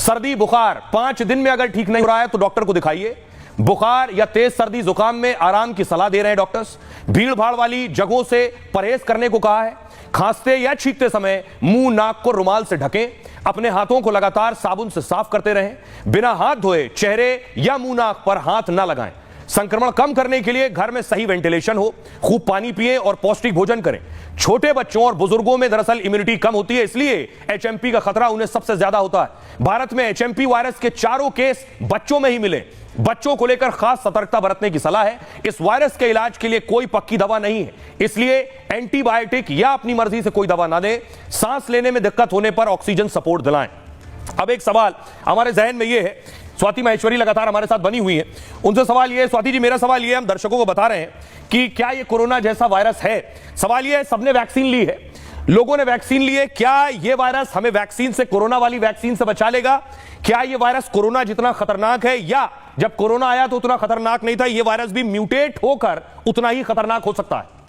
सर्दी बुखार 5 दिन में अगर ठीक नहीं हो रहा है तो डॉक्टर को दिखाइए। बुखार या तेज सर्दी जुकाम में आराम की सलाह दे रहे हैं डॉक्टर्स। भीड़ भाड़ वाली जगहों से परहेज करने को कहा है। खांसते या छींकते समय मुंह नाक को रुमाल से ढकें। अपने हाथों को लगातार साबुन से साफ करते रहें। बिना हाथ धोए चेहरे या मुंह नाक पर हाथ न लगाएं। संक्रमण कम करने के लिए घर में सही वेंटिलेशन हो। खूब पानी पिएं और पौष्टिक भोजन करें। छोटे बच्चों और बुजुर्गों में दरअसल इम्यूनिटी कम होती है, इसलिए एचएमपी का खतरा उन्हें सबसे ज्यादा होता है। भारत में एचएमपी वायरस के 4 केस बच्चों में ही मिले। बच्चों को लेकर खास सतर्कता बरतने की सलाह है। इस वायरस के इलाज के लिए कोई पक्की दवा नहीं है, इसलिए एंटीबायोटिक या अपनी मर्जी से कोई दवा ना दें। सांस लेने में दिक्कत होने पर ऑक्सीजन सपोर्ट दिलाएं। अब एक सवाल हमारे जहन में यह है, स्वाति महेश्वरी लगातार हमारे साथ बनी हुई है, उनसे सवाल ये, स्वाति जी मेरा सवाल ये, हम दर्शकों को बता रहे हैं कि क्या ये कोरोना जैसा वायरस है। सवाल ये है, सबने वैक्सीन ली है, लोगों ने वैक्सीन ली है, क्या ये वायरस हमें वैक्सीन से, कोरोना वाली वैक्सीन से बचा लेगा? क्या ये वायरस कोरोना जितना खतरनाक है, या जब कोरोना आया तो उतना खतरनाक नहीं था, ये वायरस भी म्यूटेट होकर उतना ही खतरनाक हो सकता है?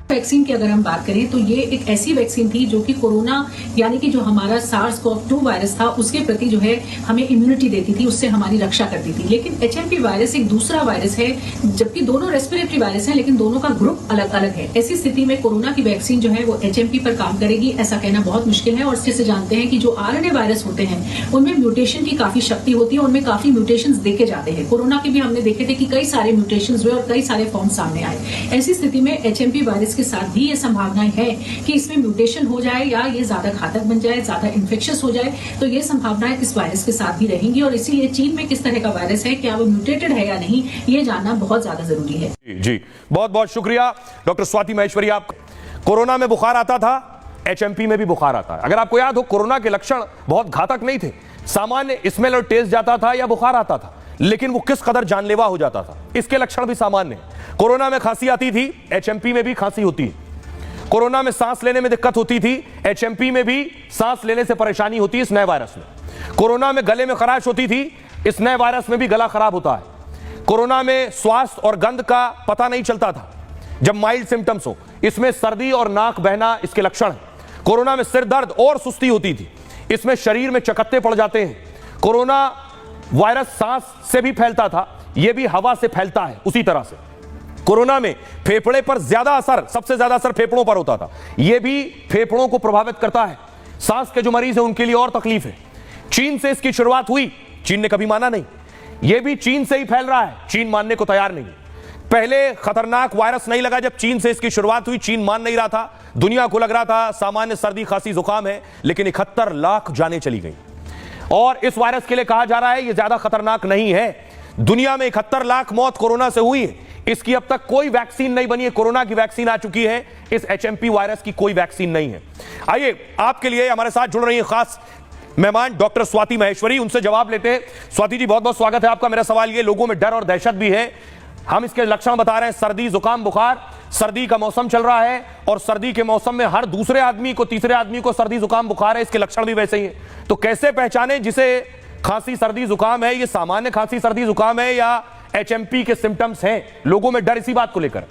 वैक्सीन की अगर हम बात करें तो ये एक ऐसी वैक्सीन थी जो कि कोरोना यानी कि जो हमारा SARS-CoV-2 वायरस था उसके प्रति जो है हमें इम्यूनिटी देती थी, उससे हमारी रक्षा करती थी। लेकिन एचएमपी वायरस एक दूसरा वायरस है, जबकि दोनों रेस्पिरेटरी वायरस हैं, लेकिन दोनों का ग्रुप अलग अलग है। ऐसी स्थिति में कोरोना की वैक्सीन जो है वो एचएमपी पर काम करेगी ऐसा कहना बहुत मुश्किल है। और जैसे जानते हैं कि जो आरएनए वायरस होते हैं उनमें म्यूटेशन की काफी शक्ति होती है, उनमें काफी म्यूटेशन देखे जाते हैं। कोरोना के भी हमने देखे थे कि कई सारे म्यूटेशन हुए और कई सारे फॉर्म सामने आए। ऐसी स्थिति में एचएमपी वायरस के साथ भी ये संभावनाएं है कि इसमें म्यूटेशन हो जाए या ये ज्यादा घातक बन जाए, ज्यादा इन्फेक्शियस हो जाए, तो ये संभावनाएं इस वायरस के साथ भी रहेंगी। और इसीलिए चीन में किस तरह का वायरस है, क्या वो म्यूटेटेड है या नहीं, ये जानना बहुत ज्यादा जरूरी है। जी बहुत बहुत शुक्रिया डॉक्टर स्वाति महेश्वरी। आप, कोरोना में बुखार आता था, एचएमपी में भी बुखार आता है। अगर आपको याद हो, कोरोना के लक्षण बहुत घातक नहीं थे, सामान्य स्मेल और टेस्ट जाता था या बुखार आता था, लेकिन वो किस कदर जानलेवा हो जाता था, इसके लक्षण भी सामान्य हैं। कोरोना में खांसी आती थी, एचएमपी में भी खांसी होती है। कोरोना में सांस लेने में दिक्कत होती थी, एचएमपी में भी सांस लेने से परेशानी होती है इस नए वायरस में। कोरोना में गले में खराश होती थी, इस नए वायरस में भी गला खराब होता है। कोरोना में श्वास और गंध का पता नहीं चलता था जब माइल्ड सिम्टम्स हो, इसमें सर्दी और नाक बहना इसके लक्षण है। कोरोना में सिर दर्द और सुस्ती होती थी, इसमें शरीर में चकत्ते पड़ जाते हैं। कोरोना वायरस सांस से भी फैलता था, यह भी हवा से फैलता है उसी तरह से। कोरोना में फेफड़े पर ज्यादा असर, सबसे ज्यादा असर फेफड़ों पर होता था, यह भी फेफड़ों को प्रभावित करता है। सांस के जो मरीज हैं उनके लिए और तकलीफ है। चीन से इसकी शुरुआत हुई, चीन ने कभी माना नहीं, यह भी चीन से ही फैल रहा है, चीन मानने को तैयार नहीं। पहले खतरनाक वायरस नहीं लगा जब चीन से इसकी शुरुआत हुई, चीन मान नहीं रहा था, दुनिया को लग रहा था सामान्य सर्दी खांसी जुकाम है, लेकिन 71 लाख जानें चली गई। और इस वायरस के लिए कहा जा रहा है यह ज्यादा खतरनाक नहीं है। दुनिया में 71 लाख मौत कोरोना से हुई है, इसकी अब तक कोई वैक्सीन नहीं बनी है। कोरोना की वैक्सीन आ चुकी है, इस एचएमपी वायरस की कोई वैक्सीन नहीं है। आइए आपके लिए हमारे साथ जुड़ रही है खास मेहमान डॉक्टर स्वाति महेश्वरी, उनसे जवाब लेते हैं। स्वाति जी बहुत बहुत स्वागत है आपका। मेरा सवाल ये, लोगों में डर और दहशत भी है, हम इसके लक्षण बता रहे हैं, सर्दी जुकाम बुखार, सर्दी का मौसम चल रहा है और सर्दी के मौसम में हर दूसरे आदमी को, तीसरे आदमी को सर्दी जुकाम बुखार है, इसके लक्षण भी वैसे ही है। तो कैसे पहचाने जिसे खांसी सर्दी जुकाम है, ये सामान्य खांसी सर्दी जुकाम है या एचएमपी के सिम्टम्स हैं? लोगों में डर इसी बात को लेकर।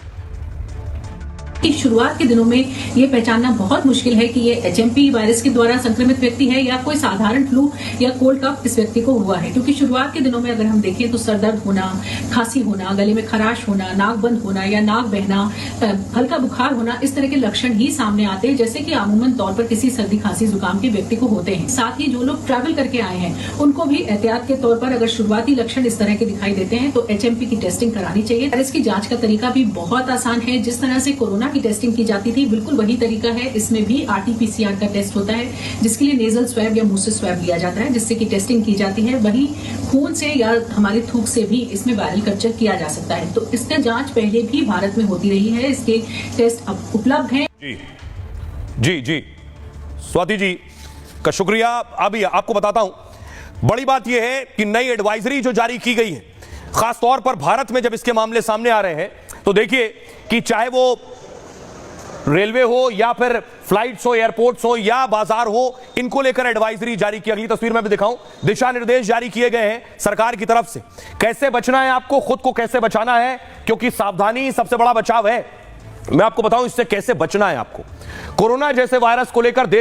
कि शुरुआत के दिनों में ये पहचानना बहुत मुश्किल है कि ये एचएमपी वायरस के द्वारा संक्रमित व्यक्ति है या कोई साधारण फ्लू या कोल्ड कफ इस व्यक्ति को हुआ है। क्योंकि शुरुआत के दिनों में अगर हम देखें तो सर दर्द होना, खांसी होना, गले में खराश होना, नाक बंद होना या नाक बहना, हल्का बुखार होना, इस तरह के लक्षण ही सामने आते हैं, जैसे कि आमूमन तौर पर किसी सर्दी खांसी जुकाम के व्यक्ति को होते हैं। साथ ही जो लोग ट्रैवल करके आए हैं उनको भी एहतियात के तौर पर अगर शुरुआती लक्षण इस तरह के दिखाई देते हैं तो एचएमपी की टेस्टिंग करानी चाहिए। वायरस की जांच का तरीका भी बहुत आसान है, जिस तरह से कोरोना की टेस्टिंग की जाती थी बिल्कुल वही तरीका है। इसमें भी आरटीपीसीआर का टेस्ट होता है, जिसके लिए नेजल स्वैब या मुंह से स्वैब लिया जाता है, जिससे कि टेस्टिंग की जाती है। वही खून से या हमारे थूक से भी इसमें वायरल कल्चर किया जा सकता है। तो इसका जांच पहले भी भारत में होती रही है, इसके टेस्ट अब उपलब्ध हैं। जी जी स्वाति जी का शुक्रिया। अभी आपको बताता हूं, बड़ी बात यह है कि नई एडवाइजरी जो जारी की गई है, खासतौर पर भारत में जब इसके मामले सामने आ रहे हैं, तो देखिए कि चाहे वो रेलवे हो या फिर फ्लाइट्स हो, एयरपोर्ट्स हो या बाजार हो, इनको लेकर एडवाइजरी जारी की। अगली तस्वीर में भी दिखाऊं, दिशा निर्देश जारी किए गए हैं सरकार की तरफ से, कैसे बचना है आपको, खुद को कैसे बचाना है, क्योंकि सावधानी सबसे बड़ा बचाव है। मैं आपको बताऊं इससे कैसे बचना है आपको। कोरोना जैसे वायरस को लेकर देश